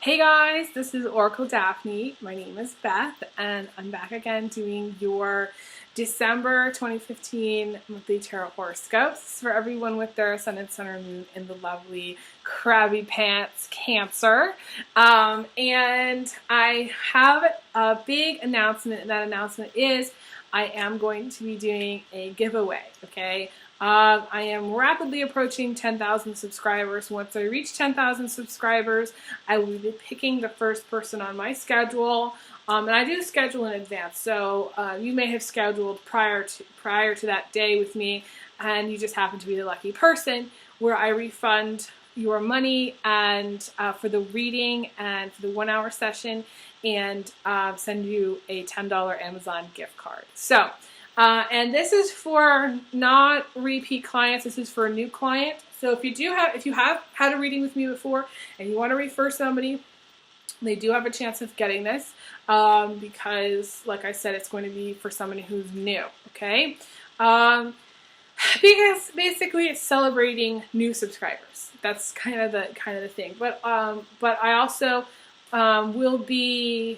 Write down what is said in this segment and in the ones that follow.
Hey guys, this is Oracle Daphne. My name is Beth, and I'm back again doing your December 2015 monthly tarot horoscopes for everyone with their ascendant, sun, or moon in the lovely crabby pants Cancer. And I have a big announcement, and that announcement is I am going to be doing a giveaway, okay? I am rapidly approaching 10,000 subscribers. Once I reach 10,000 subscribers, I will be picking the first person on my schedule. And I do schedule in advance, so you may have scheduled prior to that day with me, and you just happen to be the lucky person, where I refund your money and for the reading and for the 1 hour session, and send you a $10 Amazon gift card. So. And this is for not repeat clients. This is for a new client. So if you have had a reading with me before and you want to refer somebody, they do have a chance of getting this because, like I said, it's going to be for somebody who's new. Okay, because basically it's celebrating new subscribers. That's kind of the thing. But I also will be.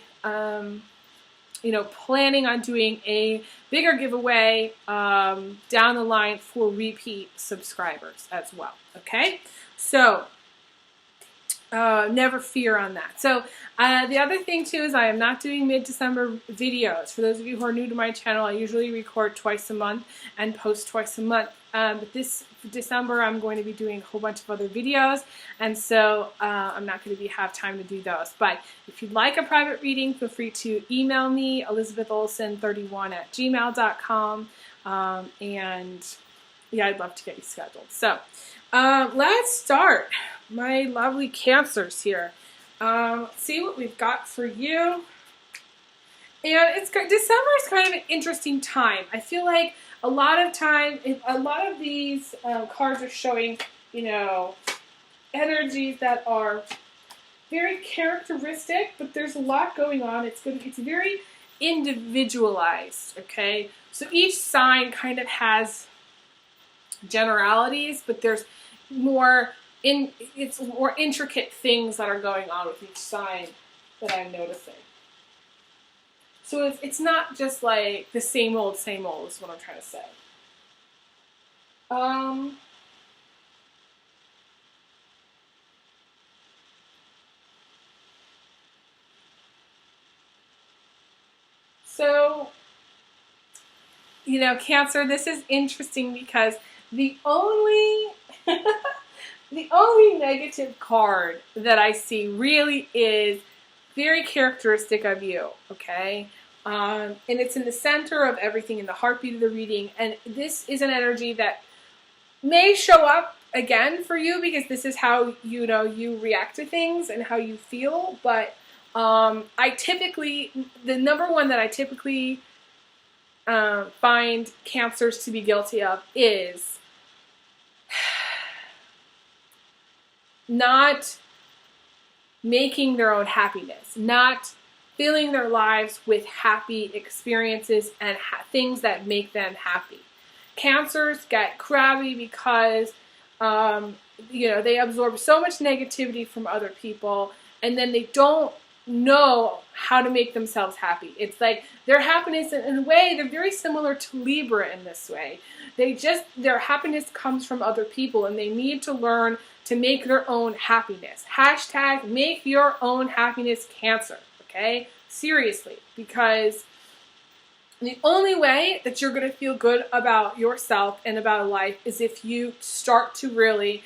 Planning on doing a bigger giveaway down the line for repeat subscribers as well. Okay, so never fear on that. So the other thing too is I am not doing mid-December videos. For those of you who are new to my channel, I usually record twice a month and post twice a month. But this December, I'm going to be doing a whole bunch of other videos, and so I'm not going to have time to do those. But if you'd like a private reading, feel free to email me, elizabetholson31@gmail.com, and yeah, I'd love to get you scheduled. So let's start. My lovely Cancers here. Let's see what we've got for you. And December is kind of an interesting time. I feel like a lot of these cards are showing, energies that are very characteristic, but there's a lot going on. It's very individualized, okay? So each sign kind of has generalities, but there's more intricate things that are going on with each sign that I'm noticing. So it's not just like the same old is what I'm trying to say. So, Cancer, this is interesting because the only the only negative card that I see really is very characteristic of you, okay? And it's in the center of everything, in the heartbeat of the reading. And this is an energy that may show up again for you because this is how you react to things and how you feel. But the number one that I typically find Cancers to be guilty of is not making their own happiness, not filling their lives with happy experiences and things that make them happy. Cancers get crabby because they absorb so much negativity from other people, and then they don't know how to make themselves happy. It's like their happiness, in a way, they're very similar to Libra in this way. Their happiness comes from other people, and they need to learn to make their own happiness. Hashtag make your own happiness, Cancer. Okay? Seriously. Because the only way that you're going to feel good about yourself and about life is if you start to really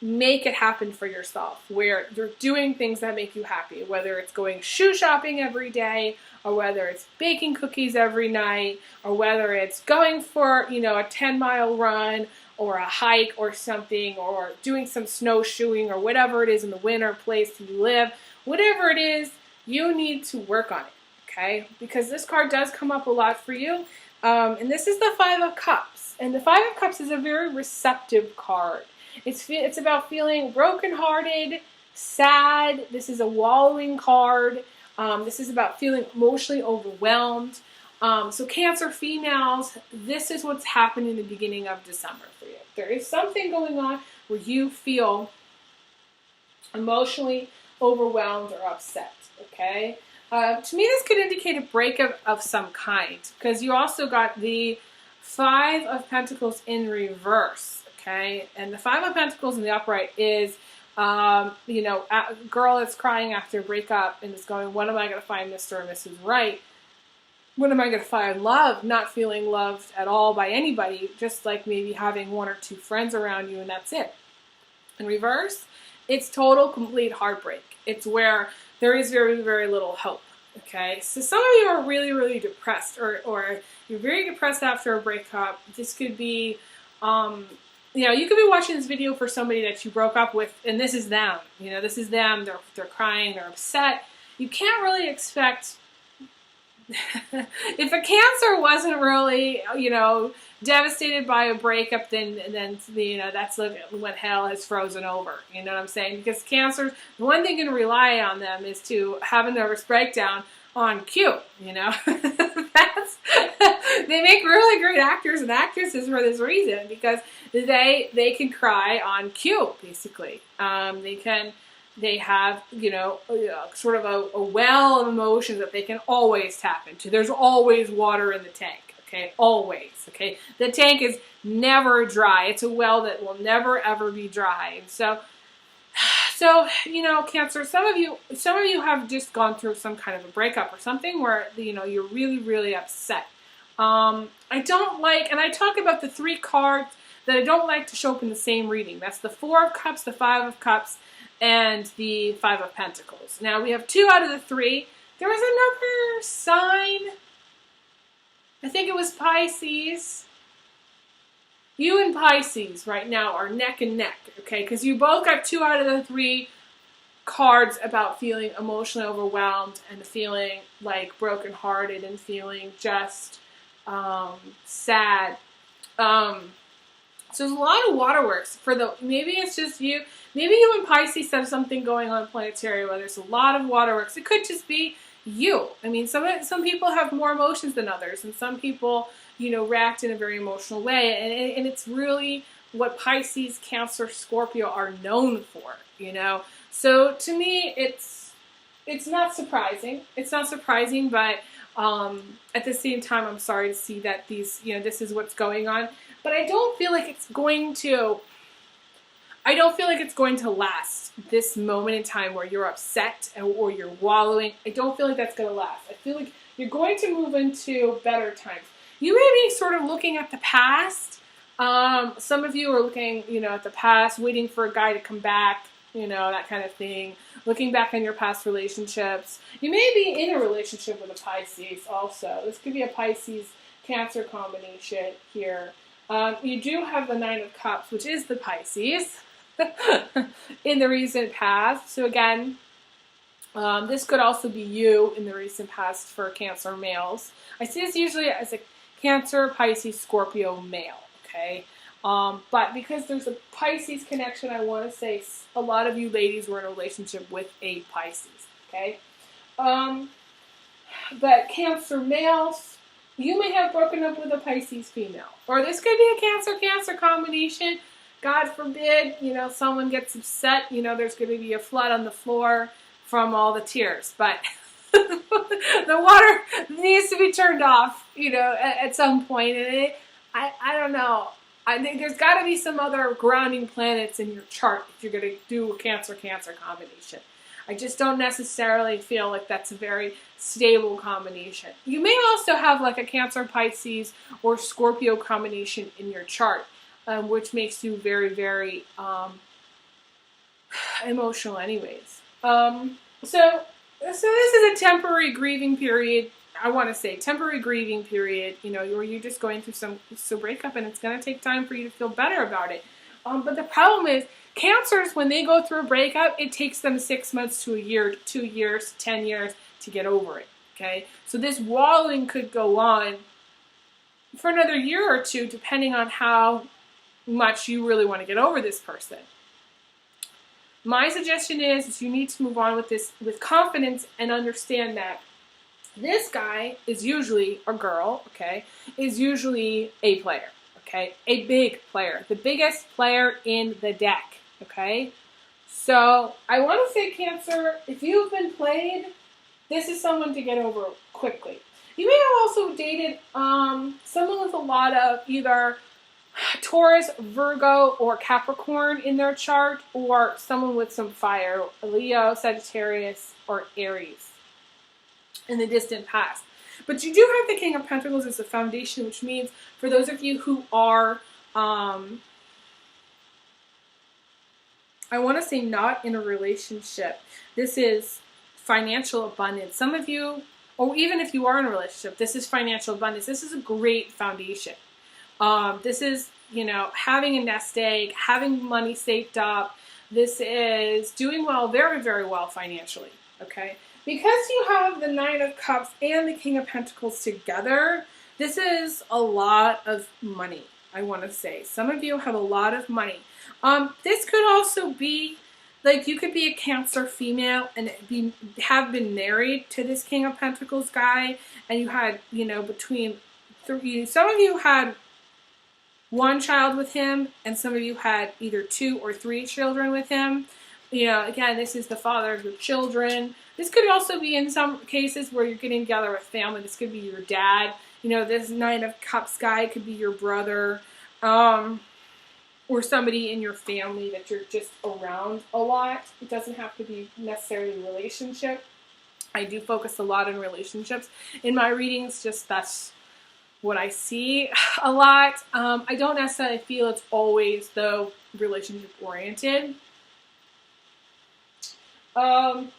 make it happen for yourself, where you're doing things that make you happy, whether it's going shoe shopping every day, or whether it's baking cookies every night, or whether it's going for, a 10-mile run, or a hike or something, or doing some snowshoeing, or whatever it is in the winter place you live. Whatever it is, you need to work on it, okay? Because this card does come up a lot for you. And this is the Five of Cups. And the Five of Cups is a very receptive card. It's about feeling brokenhearted, sad. This is a wallowing card. This is about feeling emotionally overwhelmed. So Cancer females, this is what's happening in the beginning of December for you. There is something going on where you feel emotionally overwhelmed or upset, okay? To me, this could indicate a breakup of some kind, because you also got the Five of Pentacles in reverse, okay? And the Five of Pentacles in the upright is, you know, a girl that's crying after a breakup and is going, when am I going to find Mr. or Mrs. Right? When am I going to find love? Not feeling loved at all by anybody, just like maybe having one or two friends around you and that's it. In reverse, it's total, complete heartbreak. It's where there is very, very little hope. Okay, so some of you are really, really depressed, or you're very depressed after a breakup. This could be, you know, you could be watching this video for somebody that you broke up with, and this is them. You know, this is them. They're crying. They're upset. You can't really expect. If a Cancer wasn't really, you know, devastated by a breakup, then you know, that's when hell has frozen over. You know what I'm saying? Because Cancers, the one thing you can rely on them is to have a nervous breakdown on cue. You know, that's they make really great actors and actresses for this reason, because they can cry on cue. Basically, they have, you know, sort of a well of emotions that they can always tap into. There's always water in the tank, okay? Always, okay? The tank is never dry. It's a well that will never, ever be dry. And so, you know, Cancer, some of you have just gone through some kind of a breakup or something where, you know, you're really, really upset. I don't like, and I talk about the three cards that I don't like to show up in the same reading. That's the Four of Cups, the Five of Cups, and the Five of Pentacles. Now, we have 2 out of the 3. There was another sign. I think it was Pisces. You and Pisces right now are neck and neck, okay? Because you both got 2 out of the 3 cards about feeling emotionally overwhelmed and feeling like brokenhearted and feeling just sad. So there's a lot of waterworks for maybe it's just you. Maybe you and Pisces have something going on planetary where there's a lot of waterworks. It could just be you. I mean, some people have more emotions than others, and some people, you know, react in a very emotional way. And it's really what Pisces, Cancer, Scorpio are known for, you know. So to me, it's not surprising. It's not surprising, but at the same time, I'm sorry to see that these, you know, this is what's going on. But I don't feel like it's going to last, this moment in time where you're upset or you're wallowing. I don't feel like that's going to last. I feel like you're going to move into better times. You may be sort of looking at the past. Some of you are looking, you know, at the past, waiting for a guy to come back, you know, that kind of thing. Looking back on your past relationships. You may be in a relationship with a Pisces also. This could be a Pisces-Cancer combination here. You do have the Nine of Cups, which is the Pisces, in the recent past. So again, this could also be you in the recent past for Cancer males. I see this usually as a Cancer, Pisces, Scorpio male, okay? But because there's a Pisces connection, I want to say a lot of you ladies were in a relationship with a Pisces, okay? But Cancer males, you may have broken up with a Pisces female. Or this could be a Cancer-Cancer combination. God forbid, you know, someone gets upset. You know, there's going to be a flood on the floor from all the tears. But the water needs to be turned off, you know, at some point. And I don't know. I think there's got to be some other grounding planets in your chart if you're going to do a Cancer-Cancer combination. I just don't necessarily feel like that's a very stable combination. You may also have like a Cancer, Pisces, or Scorpio combination in your chart, which makes you very, very emotional anyways. So this is a temporary grieving period. I want to say temporary grieving period, you know, where you're just going through some breakup, and it's going to take time for you to feel better about it. But the problem is, Cancers, when they go through a breakup, it takes them 6 months to a year, 2 years, 10 years to get over it, okay? So this wallowing could go on for another year or two, depending on how much you really want to get over this person. My suggestion is you need to move on with this with confidence and understand that this guy is usually, or girl, okay, is usually a player, okay? A big player, the biggest player in the deck, okay? So I want to say, Cancer, if you've been played, this is someone to get over quickly. You may have also dated someone with a lot of either Taurus, Virgo, or Capricorn in their chart, or someone with some fire, Leo, Sagittarius, or Aries in the distant past. But you do have the King of Pentacles as a foundation, which means for those of you who are, I want to say not in a relationship, this is financial abundance. Some of you, or even if you are in a relationship, this is financial abundance. This is a great foundation. This is, having a nest egg, having money saved up. This is doing well, very, very well financially, okay? Because you have the Nine of Cups and the King of Pentacles together, this is a lot of money, I want to say. Some of you have a lot of money. This could also be, like, you could be a Cancer female and have been married to this King of Pentacles guy, and you had, between three, some of you had one child with him, and some of you had either 2 or 3 children with him. Again, this is the father of your children. This could also be in some cases where you're getting together with family. This could be your dad. This Nine of Cups guy could be your brother, or somebody in your family that you're just around a lot. It doesn't have to be necessarily a relationship. I do focus a lot on relationships in my readings, just that's what I see a lot. I don't necessarily feel it's always, though, relationship oriented. And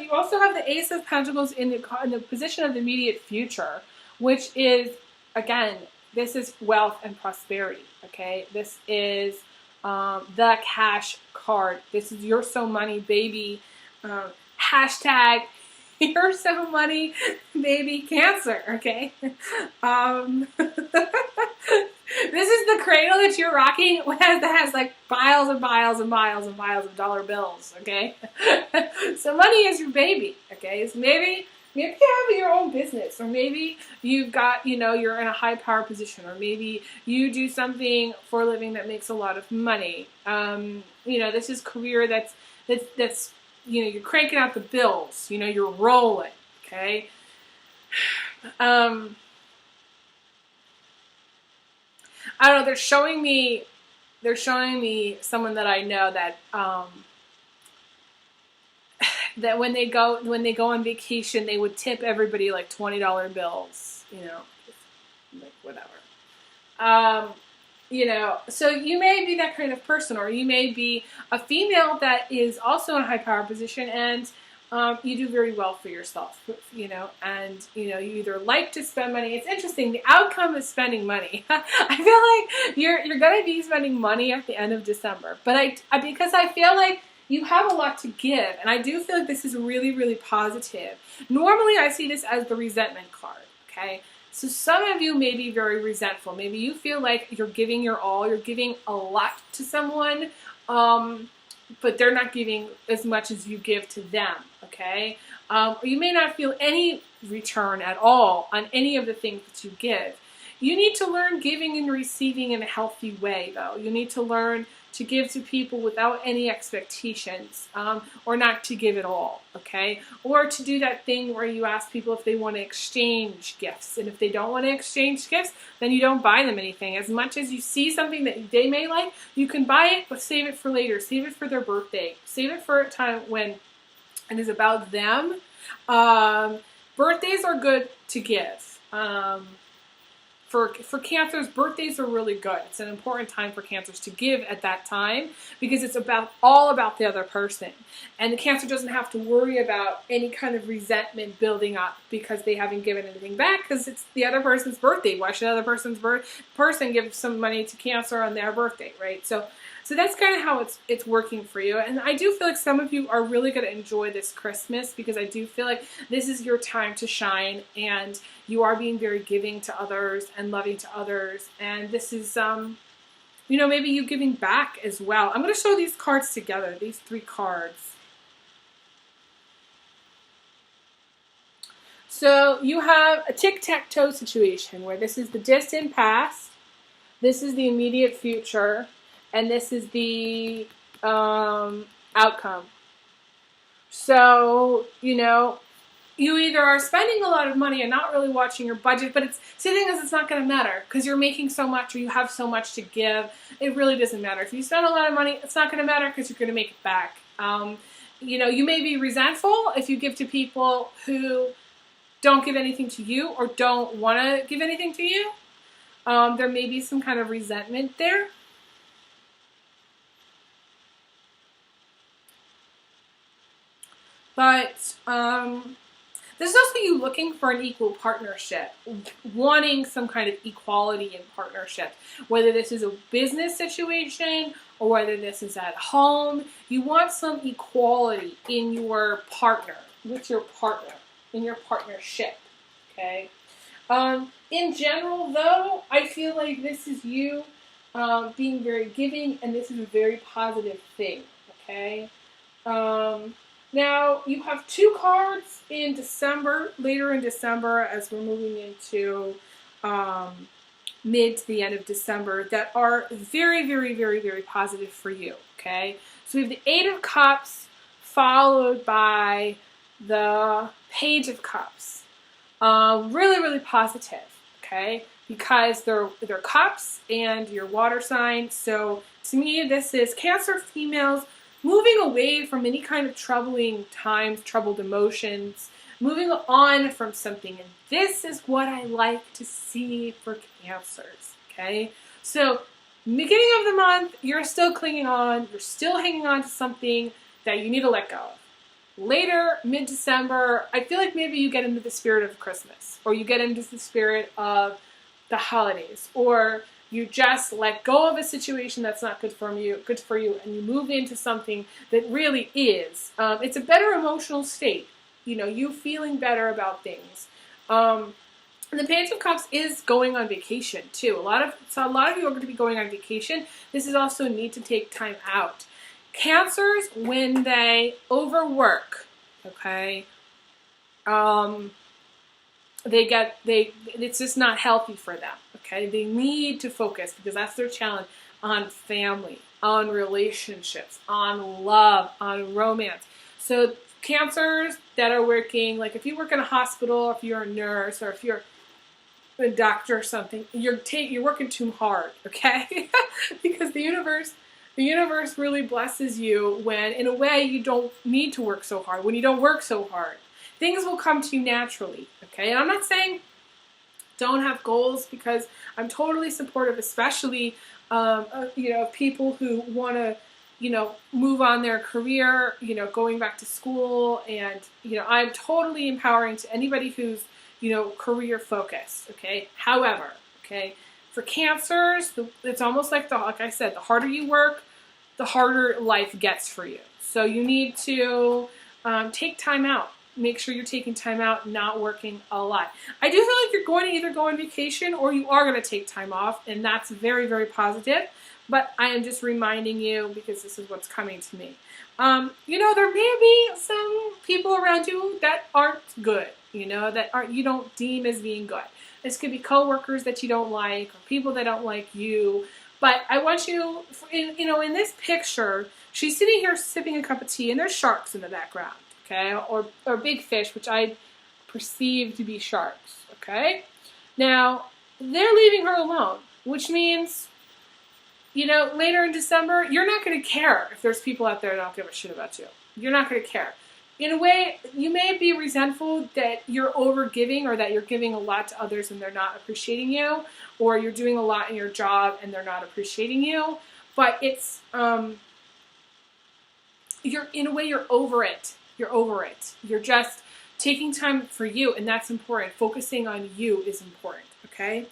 you also have the Ace of Pentacles in the position of the immediate future, which is, again, this is wealth and prosperity, okay? This is the cash card. This is You're So Money, baby. Hashtag You're So Money, baby, Cancer, okay? This is the cradle that you're rocking that has like piles and piles and piles and piles of dollar bills, okay? So money is your baby, okay? So maybe you have your own business, or maybe you've got, you're in a high power position, or maybe you do something for a living that makes a lot of money. This is career that's you're cranking out the bills, you're rolling, okay? I don't know, they're showing me someone that I know that that when they go on vacation, they would tip everybody like $20 bills, like whatever. So you may be that kind of person, or you may be a female that is also in a high power position, and you do very well for yourself, and you either like to spend money. It's interesting. The outcome is spending money. I feel like you're going to be spending money at the end of December, but because I feel like you have a lot to give, and I do feel like this is really, really positive. Normally, I see this as the resentment card, okay? So some of you may be very resentful. Maybe you feel like you're giving your all, you're giving a lot to someone, but they're not giving as much as you give to them, okay? Or you may not feel any return at all on any of the things that you give. You need to learn giving and receiving in a healthy way, though. You need to learn to give to people without any expectations, or not to give at all, okay? Or to do that thing where you ask people if they want to exchange gifts, and if they don't want to exchange gifts, then you don't buy them anything. As much as you see something that they may like, you can buy it, but save it for later. Save it for their birthday. Save it for a time when it is about them. Birthdays are good to give. For Cancers, birthdays are really good. It's an important time for Cancers to give at that time, because it's all about the other person. And the Cancer doesn't have to worry about any kind of resentment building up because they haven't given anything back, because it's the other person's birthday. Why should another person give some money to Cancer on their birthday, right? So that's kind of how it's working for you. And I do feel like some of you are really going to enjoy this Christmas, because I do feel like this is your time to shine, and you are being very giving to others and loving to others. And this is, maybe you giving back as well. I'm going to show these cards together, these 3 cards. So you have a tic-tac-toe situation where this is the distant past, This is the immediate future, and this is the outcome. So, you either are spending a lot of money and not really watching your budget, but the thing is, it's not going to matter because you're making so much or you have so much to give. It really doesn't matter. If you spend a lot of money, it's not going to matter because you're going to make it back. You may be resentful if you give to people who don't give anything to you or don't want to give anything to you. There may be some kind of resentment there. But this is also you looking for an equal partnership, wanting some kind of equality in partnership, whether this is a business situation or whether this is at home. You want some equality in your partner, with your partner, in your partnership, okay? In general, though, I feel like this is you being very giving, and this is a very positive thing, okay? Now, you have 2 cards in December, later in December, as we're moving into mid to the end of December, that are very, very, very, very positive for you, okay? So we have the 8 of Cups followed by the Page of Cups. Really, really positive, okay? Because they're cups and your water sign. So to me, this is Cancer females moving away from any kind of troubling times, troubled emotions, moving on from something. And this is what I like to see for Cancers, okay? So beginning of the month, you're still clinging on, you're still hanging on to something that you need to let go of. Later, mid-December, I feel like maybe you get into the spirit of Christmas, or you get into the spirit of the holidays, or you just let go of a situation that's not good for you, and you move into something that really is. It's a better emotional state. You feeling better about things. And the Page of Cups is going on vacation too. A lot of you are going to be going on vacation. This is also need to take time out. Cancers, when they overwork, okay, it's just not healthy for them, okay? They need to focus because that's their challenge on family, on relationships, on love, on romance. So Cancers that are working, like if you work in a hospital, if you're a nurse, or if you're a doctor or something, you're working too hard, okay? Because the universe really blesses you when, in a way, you don't need to work so hard. When you don't work so hard, things will come to you naturally, okay? And I'm not saying don't have goals, because I'm totally supportive, especially, people who want to, move on their career, going back to school. And, I'm totally empowering to anybody who's, career focused, okay? However, okay, for Cancers, it's almost like I said, the harder you work, the harder life gets for you. So you need to take time out. Make sure you're taking time out, not working a lot. I do feel like you're going to either go on vacation or you are going to take time off, and that's very, very positive. But I am just reminding you because this is what's coming to me. There may be some people around you that aren't good, that you don't deem as being good. This could be coworkers that you don't like, or people that don't like you. But I want you, in this picture, she's sitting here sipping a cup of tea, and there's sharks in the background, okay, or big fish, which I perceive to be sharks, okay. Now they're leaving her alone, which means, later in December, you're not going to care if there's people out there that don't give a shit about you. You're not going to care. In a way, you may be resentful that you're over-giving, or that you're giving a lot to others and they're not appreciating you, or you're doing a lot in your job and they're not appreciating you. But it's, in a way, you're over it. You're over it. You're just taking time for you, and that's important. Focusing on you is important, okay?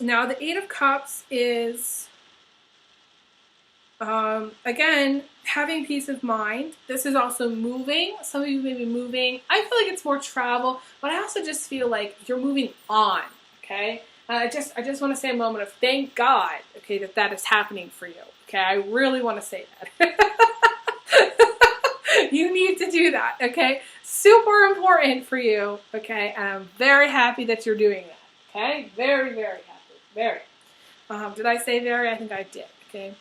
Now, the 8 of Cups is, again, having peace of mind. This is also moving. Some of you may be moving. I feel like it's more travel, but I also just feel like you're moving on, okay? I just want to say a moment of thank God, okay, that is happening for you, okay? I really want to say that. You need to do that, okay? Super important for you, okay? And I'm very happy that you're doing that, okay? Very, very happy. Very. Did I say very? I think I did, okay?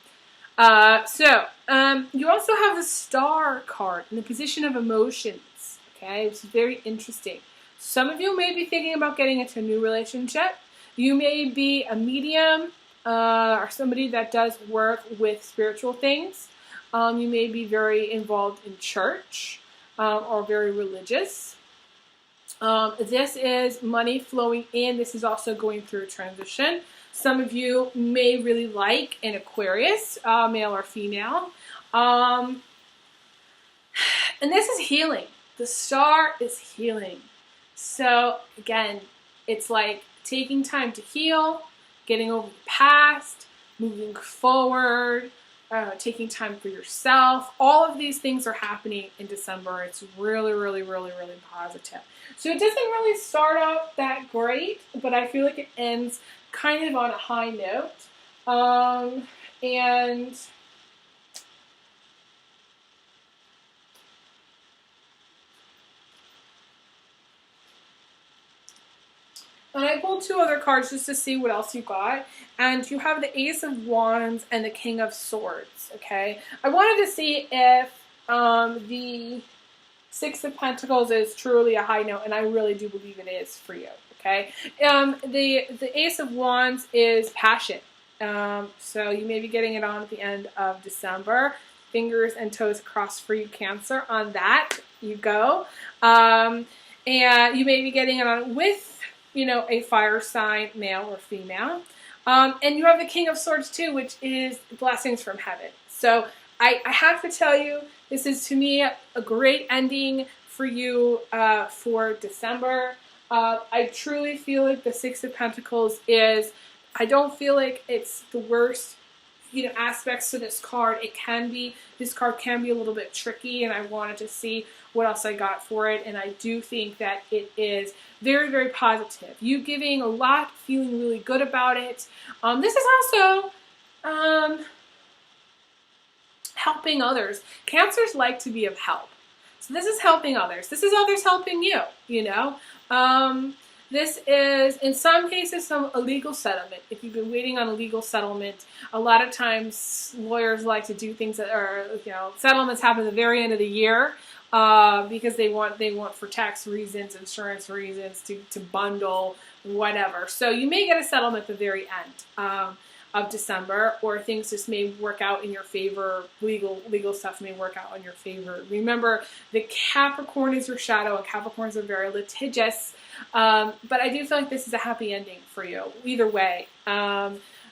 You also have the Star card in the position of emotions, okay? Which is very interesting. Some of you may be thinking about getting into a new relationship. You may be a medium or somebody that does work with spiritual things. You may be very involved in church or very religious. This is money flowing in. This is also going through a transition. Some of you may really like an Aquarius, male or female. And this is healing. The Star is healing. So again, it's like taking time to heal, getting over the past, moving forward, taking time for yourself. All of these things are happening in December. It's really, really, really, really positive. So it doesn't really start out that great, but I feel like it ends kind of on a high note. And I pulled two other cards just to see what else you got. And you have the Ace of Wands and the King of Swords, okay? I wanted to see if the Six of Pentacles is truly a high note, and I really do believe it is for you, okay? The Ace of Wands is passion. So you may be getting it on at the end of December. Fingers and toes crossed for you, Cancer. On that, you go. And you may be getting it on with, a fire sign, male or female. And you have the King of Swords too, which is blessings from heaven. So I have to tell you, this is to me a great ending for you for December. I truly feel like the Six of Pentacles I don't feel like it's the worst, aspects to this card. This card can be a little bit tricky, and I wanted to see what else I got for it. And I do think that it is very, very positive. You giving a lot, feeling really good about it. This is also helping others. Cancers like to be of help. So this is helping others. This is others helping you, This is, in some cases, a legal settlement. If you've been waiting on a legal settlement, a lot of times lawyers like to do things that are, settlements happen at the very end of the year because they want for tax reasons, insurance reasons, to bundle, whatever. So you may get a settlement at the very end of December, or things just may work out in your favor. Legal stuff may work out in your favor. Remember, the Capricorn is your shadow, and Capricorns are very litigious. But I do feel like this is a happy ending for you, either way.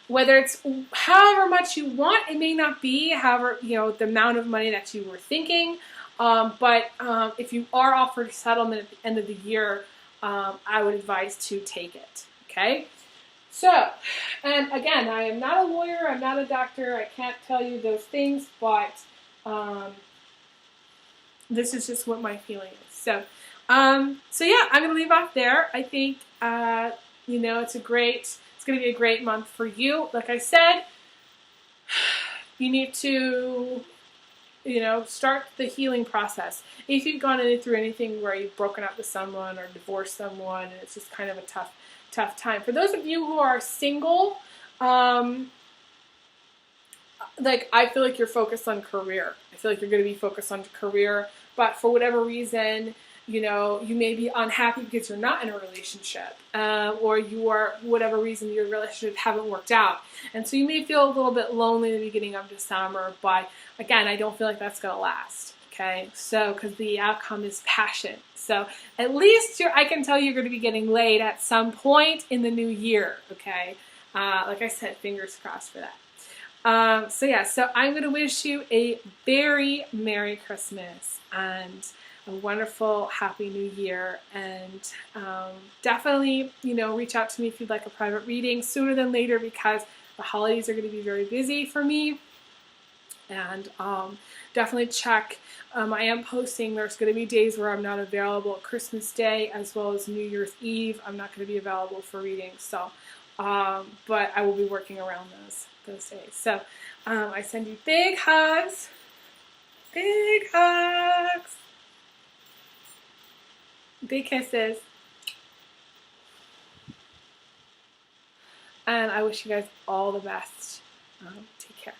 Whether it's however much you want, it may not be, the amount of money that you were thinking. But if you are offered a settlement at the end of the year, I would advise to take it, okay? So, and again, I am not a lawyer, I'm not a doctor, I can't tell you those things, but this is just what my feeling is. So yeah, I'm going to leave off there. I think, it's going to be a great month for you. Like I said, you need to, start the healing process. If you've gone through anything where you've broken up with someone or divorced someone, and it's just kind of a tough time. For those of you who are single, I feel like you're focused on career. I feel like you're going to be focused on career, but for whatever reason, you may be unhappy because you're not in a relationship, or whatever reason, your relationship haven't worked out. And so you may feel a little bit lonely at the beginning of December, but again, I don't feel like that's going to last. Okay, so because the outcome is passion. So at least I can tell you're going to be getting laid at some point in the new year. Okay, like I said, fingers crossed for that. So I'm going to wish you a very Merry Christmas and a wonderful, happy new year. And definitely, reach out to me if you'd like a private reading sooner than later, because the holidays are going to be very busy for me. And definitely check. I am posting. There's going to be days where I'm not available. Christmas Day as well as New Year's Eve, I'm not going to be available for readings. So, but I will be working around those days. So I send you big hugs. Big hugs. Big kisses. And I wish you guys all the best. Take care.